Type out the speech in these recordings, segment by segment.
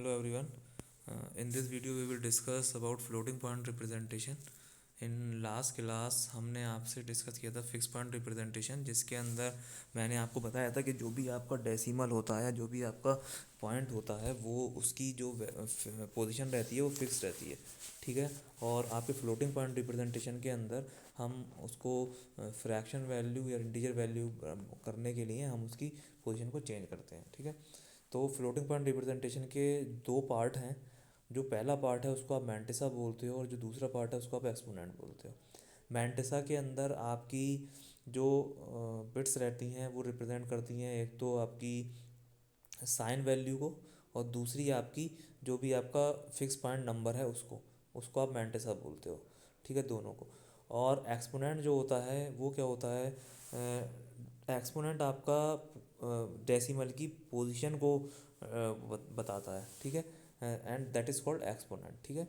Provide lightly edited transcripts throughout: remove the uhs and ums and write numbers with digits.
Hello everyone. In this video we will discuss about floating point representation. In last class हमने आपसे discuss किया था fix point representation, जिसके अंदर मैंने आपको बताया था कि जो भी आपका डेसिमल होता है, जो भी आपका पॉइंट होता है, वो उसकी जो पोजीशन रहती है वो फिक्स रहती है। ठीक है। और आपके फ्लोटिंग पॉइंट रिप्रेजेंटेशन के अंदर हम उसको फ्रैक्शन वैल्यू या इंटीजर वैल्यू करने के लिए हम उसकी पोजीशन को चेंज करते हैं। ठीक है। तो फ्लोटिंग पॉइंट रिप्रेजेंटेशन के दो पार्ट हैं। जो पहला पार्ट है उसको आप मैंटिसा बोलते हो, और जो दूसरा पार्ट है उसको आप एक्सपोनेंट बोलते हो। मैंटिसा के अंदर आपकी जो बिट्स रहती हैं वो रिप्रेजेंट करती हैं, एक तो आपकी साइन वैल्यू को, और दूसरी आपकी जो भी आपका फिक्स पॉइंट नंबर है उसको उसको आप मैंटिसा बोलते हो। ठीक है, दोनों को। और एक्सपोनेंट जो होता है वो क्या होता है? एक्सपोनेंट आपका डेसिमल की पोजीशन को बताता है। ठीक है। And that is called exponent. ठीक है।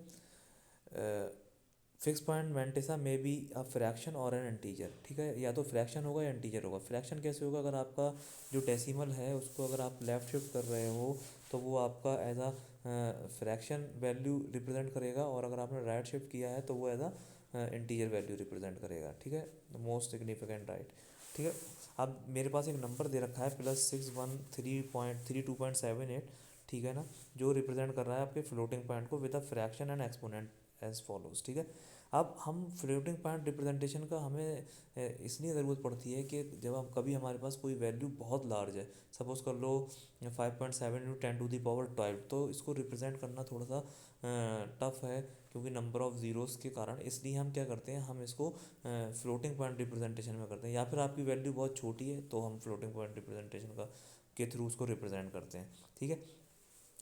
फिक्स पॉइंट मैंटिसा में बी अ फ्रैक्शन और एन इंटीजर। ठीक है, या तो फ्रैक्शन होगा या इंटीजर होगा। फ्रैक्शन कैसे होगा? अगर आपका जो डेसिमल है उसको अगर आप लेफ़्ट शिफ्ट कर रहे हो तो वो आपका as a fraction value represent करेगा, और अगर आपने राइट शिफ्ट किया है तो वो as a integer value represent करेगा। ठीक है, द मोस्ट सिग्निफिकेंट राइट। ठीक है। अब मेरे पास एक नंबर दे रखा है +613.32.78। ठीक है ना, जो रिप्रेजेंट कर रहा है आपके फ्लोटिंग पॉइंट को with a fraction and exponent as follows. ठीक है। अब हम फ्लोटिंग पॉइंट रिप्रेजेंटेशन का हमें इसलिए ज़रूरत पड़ती है कि जब हम कभी हमारे पास कोई वैल्यू बहुत लार्ज है, सपोज़ कर लो 5.7 इंटू 10⁻12, तो इसको रिप्रेजेंट करना थोड़ा सा टफ है, क्योंकि नंबर ऑफ़ ज़ीरोज़ के कारण। इसलिए हम क्या करते हैं, हम इसको फ्लोटिंग पॉइंट रिप्रेजेंटेशन में करते हैं। या फिर आपकी वैल्यू बहुत छोटी है तो हम फ्लोटिंग पॉइंट रिप्रेजेंटेशन का के थ्रू उसको रिप्रेजेंट करते हैं। ठीक है।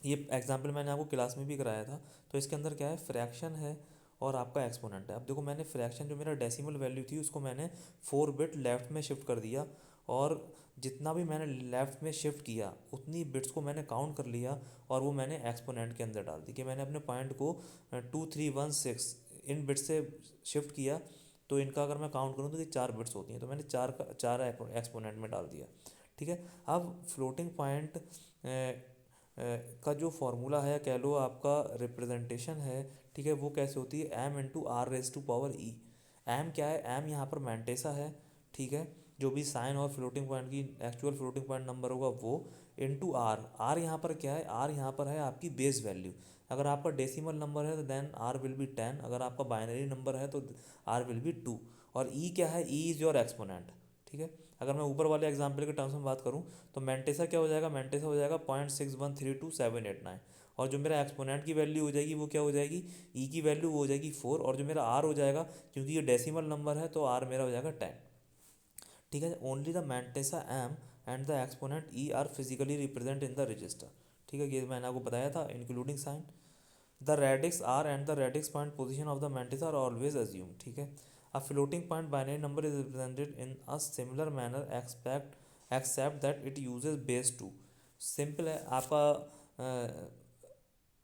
ये एग्जाम्पल मैंने आपको क्लास में भी कराया था। तो इसके अंदर क्या है, फ्रैक्शन है और आपका एक्सपोनेंट है। अब देखो, मैंने फ्रैक्शन जो मेरा डेसिमल वैल्यू थी उसको मैंने 4 बिट लेफ़्ट में शिफ्ट कर दिया, और जितना भी मैंने लेफ़्ट में शिफ्ट किया उतनी बिट्स को मैंने काउंट कर लिया, और वो मैंने एक्सपोनेंट के अंदर डाल दी कि मैंने अपने पॉइंट को 2316 इन बिट्स से शिफ्ट किया। तो इनका अगर मैं काउंट करूँ तो ये 4 बिट्स होती हैं, तो मैंने चार एक्सपोनेंट में डाल दिया। ठीक है। अब फ्लोटिंग पॉइंट का जो फार्मूला है, कह लो आपका रिप्रेजेंटेशन है, ठीक है, वो कैसे होती है? M into R raise to power E. M क्या है? एम यहाँ पर मैंटेसा है। ठीक है। जो भी साइन और फ्लोटिंग पॉइंट की एक्चुअल फ्लोटिंग पॉइंट नंबर होगा वो, इंटू आर। आर यहाँ पर क्या है? आर यहाँ पर है आपकी बेस वैल्यू। अगर आपका डेसिमल नंबर है तो देन आर विल बी 10, अगर आपका बाइनरी नंबर है तो आर विल बी 2। और ई क्या है? E is your exponent. ठीक है। अगर मैं ऊपर वाले एग्जाम्पल के टर्म्स में बात करूँ तो मैंटेसा क्या हो जाएगा? मैंटेसा हो जाएगा 0.6132 789। और जो मेरा एक्सपोनेंट की वैल्यू हो जाएगी वो क्या हो जाएगी? ई की वैल्यू वो हो जाएगी 4, और जो मेरा आर हो जाएगा, क्योंकि ये डेसिमल नंबर है तो आर मेरा हो जाएगा 10। ठीक है। Only the mantissa M and the exponent E are physically represent in the register. ठीक है, ये मैंने आपको बताया था, including sign. The radix R and the radix point position of the mantissa are always assume. ठीक है। A floating point binary number is represented in a similar manner except that it uses base 2। Simple है आपका।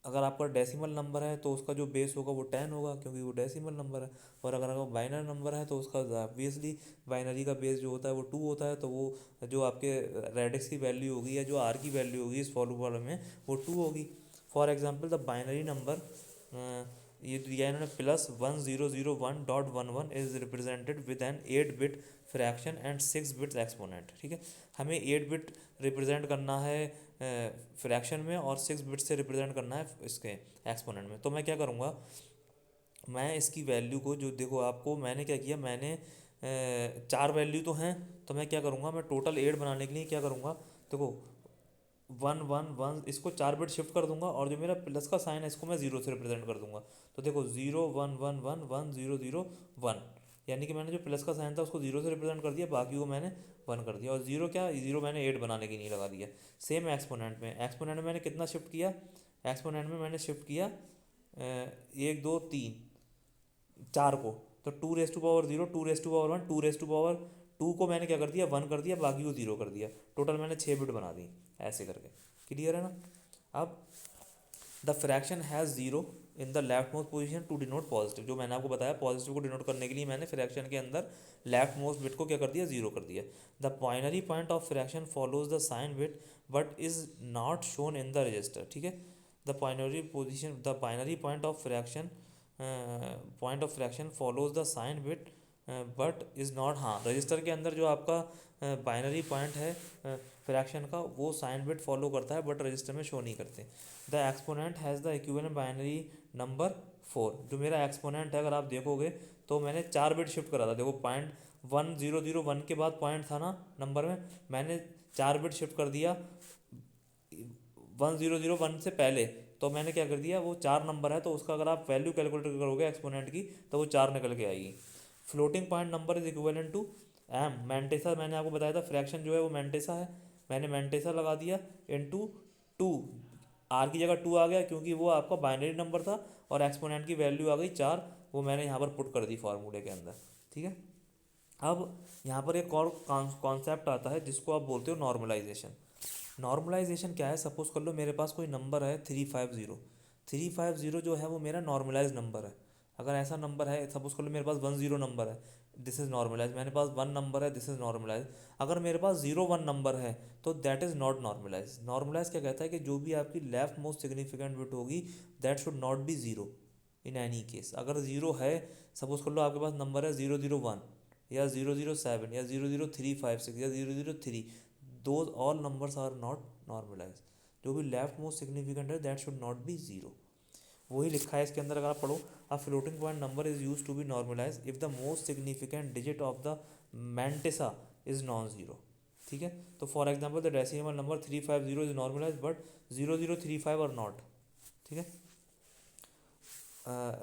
अगर आपका decimal number है तो उसका जो बेस होगा वो 10 होगा, क्योंकि वो डेसिमल नंबर है। और अगर आपका बाइनरी नंबर है तो उसका ऑब्वियसली बाइनरी का बेस जो होता है वो 2 होता है, तो वो जो आपके रेडिक्स की वैल्यू होगी या जो आर की वैल्यू होगी इस फॉर्मूला में वो 2 होगी। For example the binary number, ये दिया इन्होंने +1001.11 is represented with an 8 bit fraction and 6 bits exponent. ठीक है। हमें 8 बिट रिप्रेजेंट करना है फ्रैक्शन में, और 6 बिट से रिप्रेजेंट करना है इसके एक्सपोनेंट में। तो मैं क्या करूँगा, मैं इसकी वैल्यू को, जो देखो आपको मैंने क्या किया, मैंने चार वैल्यू तो हैं, तो मैं क्या करूँगा, मैं टोटल 8 बनाने के लिए क्या करूँगा, देखो 1 1 1 इसको 4 बिट शिफ्ट कर दूंगा, और जो मेरा प्लस का साइन है इसको मैं जीरो से रिप्रेजेंट कर दूंगा। तो देखो 0 1 1 1 1 0 0 1, यानी कि मैंने जो प्लस का साइन था उसको जीरो से रिप्रेजेंट कर दिया, बाकी को मैंने 1 कर दिया। और जीरो क्या? जीरो मैंने 8 बनाने के लिए लगा दिया। सेम एक्सपोनेंट में, एक्सपोनेंट में मैंने कितना शिफ्ट किया? एक्सपोनेंट में मैंने शिफ्ट किया 1 2 3 4 को। तो 2 raise to power 0, 2 raise to power 1, 2 raise to power 2 को मैंने क्या कर दिया? 1 कर दिया, बाकी को 0 कर दिया। टोटल मैंने 6 बिट बना दी ऐसे करके। क्लियर है ना? अब the fraction has zero in the left most position to denote positive. जो मैंने आपको बताया, पॉजिटिव को डिनोट करने के लिए मैंने फ्रैक्शन के अंदर लेफ्ट मोस्ट बिट को क्या कर दिया? 0 कर दिया। The binary point of fraction follows the sign bit but is not shown in the register. ठीक है। The binary point of fraction follows the sign bit but is not, हाँ register के अंदर जो आपका बाइनरी पॉइंट है fraction का वो साइन बिट फॉलो करता है बट रजिस्टर में शो नहीं करते। The exponent has the equivalent binary number 4। जो मेरा एक्सपोनेंट है अगर आप देखोगे तो मैंने 4 बिट शिफ्ट करा था, देखो पॉइंट 1001 के बाद पॉइंट था ना नंबर में, मैंने 4 बिट शिफ्ट कर दिया 1001 से पहले, तो मैंने क्या कर दिया वो 4 नंबर है तो उसका अगर आप वैल्यू कैलकुलेट करोगे एक्सपोनेंट की तो वो 4 निकल के आएगी। Floating point number is equivalent to M mantissa, मैंने आपको बताया था फ्रैक्शन जो है वो मैंटेसा है, मैंने मैंटेसा लगा दिया इनटू 2, आर की जगह 2 आ गया क्योंकि वो आपका बाइनरी नंबर था, और एक्सपोनेंट की वैल्यू आ गई 4, वो मैंने यहाँ पर पुट कर दी फार्मूले के अंदर। ठीक है, अब यहाँ पर एक और कॉन्सेप्ट आता है जिसको आप बोलते हो नॉर्मलाइजेशन। नॉर्मलाइजेशन क्या है, सपोज कर लो मेरे पास कोई नंबर है 350, 350 जो है वो मेरा नॉर्मलाइज नंबर है। अगर ऐसा नंबर है, सपोज कर लो मेरे पास 10 नंबर है, दिस इज़ नॉर्मलाइज, मेरे पास 1 नंबर है, दिस इज़ नॉर्मलाइज। अगर मेरे पास 01 नंबर है तो that is not normalize. Normalize क्या कहता है कि जो भी आपकी लेफ्ट मोस्ट सिग्निफिकेंट बिट होगी that should not be zero in any case. अगर ज़ीरो है, सपोज कर लो आपके पास नंबर है 001 या 007 या 00356 या 003, those all numbers are not normalize. जो भी लेफ्ट मोस्ट सिग्निफिकेंट है that should not be zero. वही लिखा है इसके अंदर, अगर आप पढ़ो, a floating point number is use to be normalize if the most significant digit of the mantissa is non zero. ठीक है, तो for example the decimal number 350 is normalize but 0035 are not. ठीक है,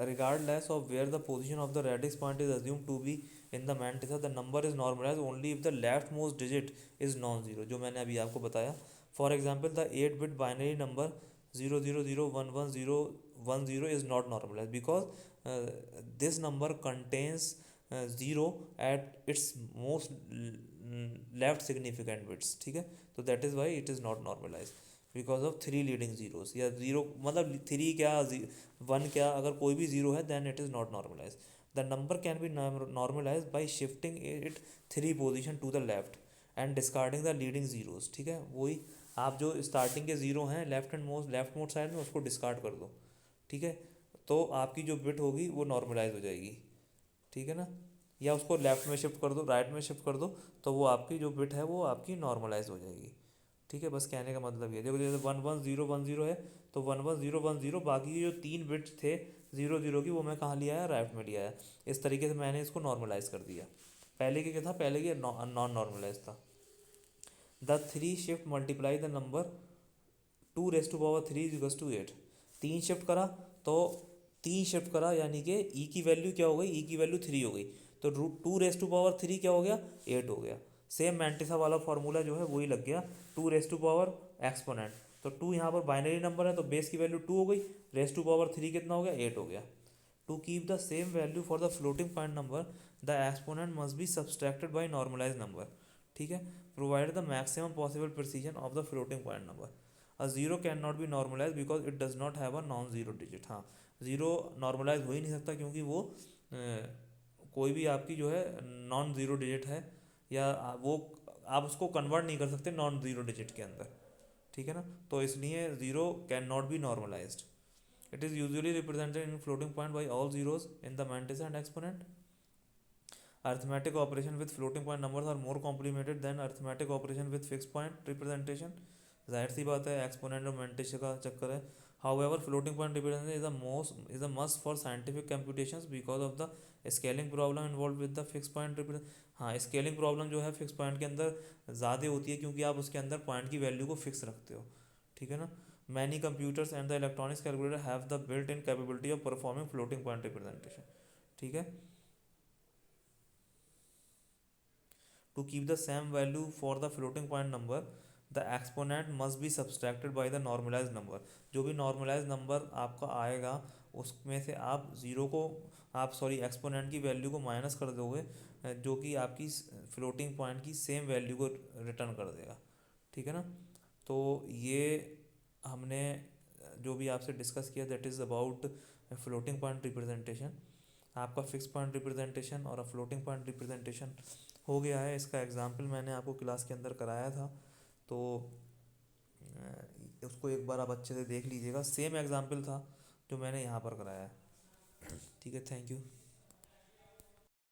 regardless of where the position of the radix point is assumed to be in the mantissa, the number is normalized only if the leftmost digit is non-zero, जो मैंने अभी आपको बताया। For example, the 8-bit binary number 000111010 is not normalized because this number contains 0 at its most left significant bits। ठीक है, तो that is why it is not normalized because of 3 leading zeros, या zero मतलब 3 क्या 1 क्या, अगर कोई भी जीरो है then it is not normalize. The number can be normalize by shifting it 3 position to the left and discarding the leading zeros. ठीक है, वही आप जो स्टार्टिंग के जीरो हैं लेफ्ट मोस्ट साइड में उसको डिस्कार्ड कर दो। ठीक है, तो आपकी जो बिट होगी वो नॉर्मलाइज हो जाएगी। ठीक है ना, या उसको लेफ्ट में शिफ्ट कर दो, राइट में शिफ्ट कर दो, तो वो आपकी जो बिट है वो आपकी नॉर्मलाइज हो जाएगी। ठीक है, बस कहने का मतलब ये देखो, जैसे 11010 है तो 11010, बाकी जो 3 बिट्स थे 00 की वो मैं कहाँ लिया है, राइट में लिया है। इस तरीके से मैंने इसको नॉर्मलाइज कर दिया। पहले के क्या था, पहले के नॉन नॉर्मलाइज था। The 3 shift multiply the number 2 raised to power 3 equals to 8। 3 shift करा तो 3 शिफ्ट करा यानी कि ई की वैल्यू क्या हो गई, ई की वैल्यू 3 हो गई, तो 2 raised to power 3 क्या हो गया, 8 हो गया। सेम मैंटिसा वाला फॉर्मूला जो है वही लग गया, 2 raised to power एक्सपोनेंट, तो 2 यहाँ पर बाइनरी नंबर है तो बेस की वैल्यू 2 हो गई, raised to power 3 कितना हो गया, 8 हो गया। To keep the same value for the floating point number the exponent must be subtracted by normalize number. ठीक है, provide the maximum possible precision of the floating point number. A zero can not be normalize because it does not have a non zero digit. हाँ, zero normalize हो ही नहीं सकता क्योंकि वो कोई भी आपकी जो है नॉन ज़ीरो डिजिट है, या वो आप उसको कन्वर्ट नहीं कर सकते नॉन ज़ीरो डिजिट के अंदर। ठीक है ना, तो इसलिए zero can not be normalized. It is usually represented in floating point by all zeros in the mantissa and exponent. Arithmetic operation with floating point numbers are more complemented than arithmetic operation with fix point representation. जाहिर सी बात है, exponent और mantissa का चक्कर है। However, floating point representation is a must for scientific computations because of the scaling problem involved with the fixed point representation। हाँ, scaling problem जो है फिक्स पॉइंट के अंदर ज़्यादा होती है क्योंकि आप उसके अंदर पॉइंट की वैल्यू को फिक्स रखते हो। ठीक है ना, many computers and the electronics calculator have the built in capability of performing floating point representation. ठीक है, to keep the same value for the floating point number the exponent must be subtracted by the normalized number। जो भी normalized number आपका आएगा उसमें से आप zero को आप सॉरी एक्सपोनेंट की वैल्यू को माइनस कर दोगे, जो कि आपकी फ्लोटिंग पॉइंट की सेम वैल्यू को रिटर्न कर देगा। ठीक है ना, तो ये हमने जो भी आपसे डिस्कस किया that is about floating point representation. आपका फिक्स पॉइंट रिप्रेजेंटेशन और फ्लोटिंग पॉइंट रिप्रेजेंटेशन हो गया है। इसका एग्जाम्पल मैंने आपको क्लास के अंदर कराया था, तो उसको एक बार आप अच्छे से देख लीजिएगा, सेम एग्जाम्पल था जो मैंने यहाँ पर कराया है। ठीक है, थैंक यू।